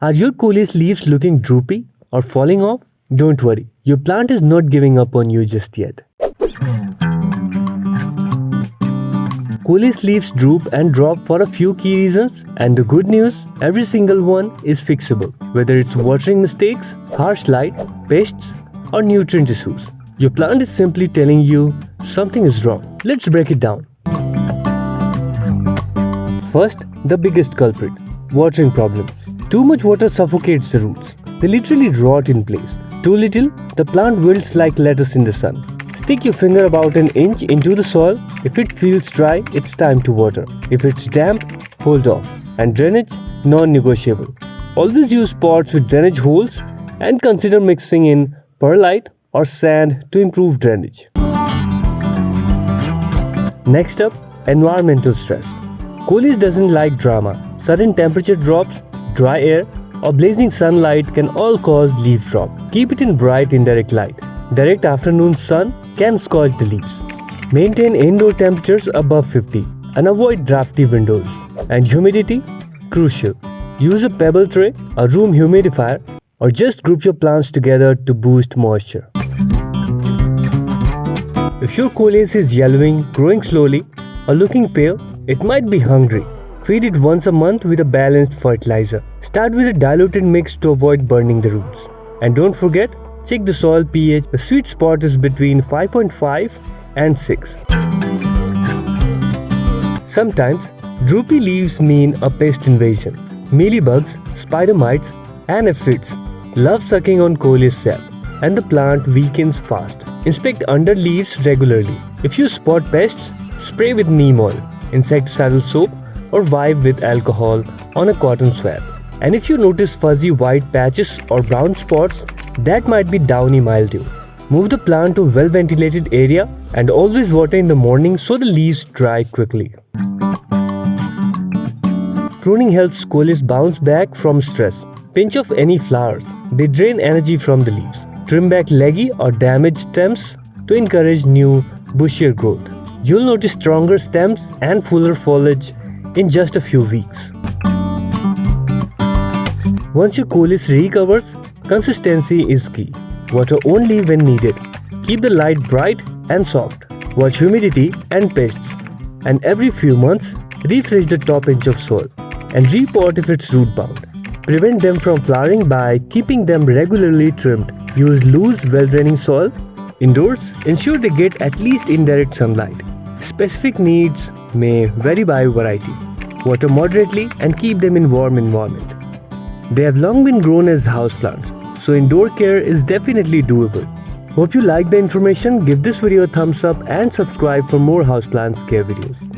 Are your Coleus leaves looking droopy or falling off? Don't worry, your plant is not giving up on you just yet. Coleus leaves droop and drop for a few key reasons, and the good news, every single one is fixable. Whether it's watering mistakes, harsh light, pests, or nutrient issues, your plant is simply telling you something is wrong. Let's break it down. First, the biggest culprit, watering problems. Too much water suffocates the roots. They literally rot in place. Too little, the plant wilts like lettuce in the sun. Stick your finger about an inch into the soil. If it feels dry, it's time to water. If it's damp, hold off. And drainage, non-negotiable. Always use pots with drainage holes and consider mixing in perlite or sand to improve drainage. Next up, environmental stress. Coleus doesn't like drama. Sudden temperature drops, dry air, or blazing sunlight can all cause leaf drop. Keep it in bright indirect light. Direct afternoon sun can scorch the leaves. Maintain indoor temperatures above 50 and avoid drafty windows. And humidity, crucial. Use a pebble tray, a room humidifier, or just group your plants together to boost moisture. If your Coleus is yellowing, growing slowly, or looking pale, it might be hungry. Feed it once a month with a balanced fertilizer. Start with a diluted mix to avoid burning the roots. And don't forget, check the soil pH. The sweet spot is between 5.5 and 6. Sometimes, droopy leaves mean a pest invasion. Mealybugs, spider mites, and aphids love sucking on Coleus sap, and the plant weakens fast. Inspect under leaves regularly. If you spot pests, spray with neem oil, insecticidal soap, or wipe with alcohol on a cotton swab. And if you notice fuzzy white patches or brown spots, that might be downy mildew. Move the plant to a well-ventilated area and always water in the morning so the leaves dry quickly. Pruning helps Coleus bounce back from stress. Pinch off any flowers. They drain energy from the leaves. Trim back leggy or damaged stems to encourage new, bushier growth. You'll notice stronger stems and fuller foliage in just a few weeks. Once your Coleus recovers, consistency is key. Water only when needed. Keep the light bright and soft. Watch humidity and pests. And every few months, refresh the top inch of soil and repot if it's root bound. Prevent them from flowering by keeping them regularly trimmed. Use loose, well-draining soil. Indoors, ensure they get at least indirect sunlight. Specific needs may vary by variety. Water moderately and keep them in warm environment. They have long been grown as houseplants, so indoor care is definitely doable. Hope you like the information. Give this video a thumbs up and subscribe for more houseplants care videos.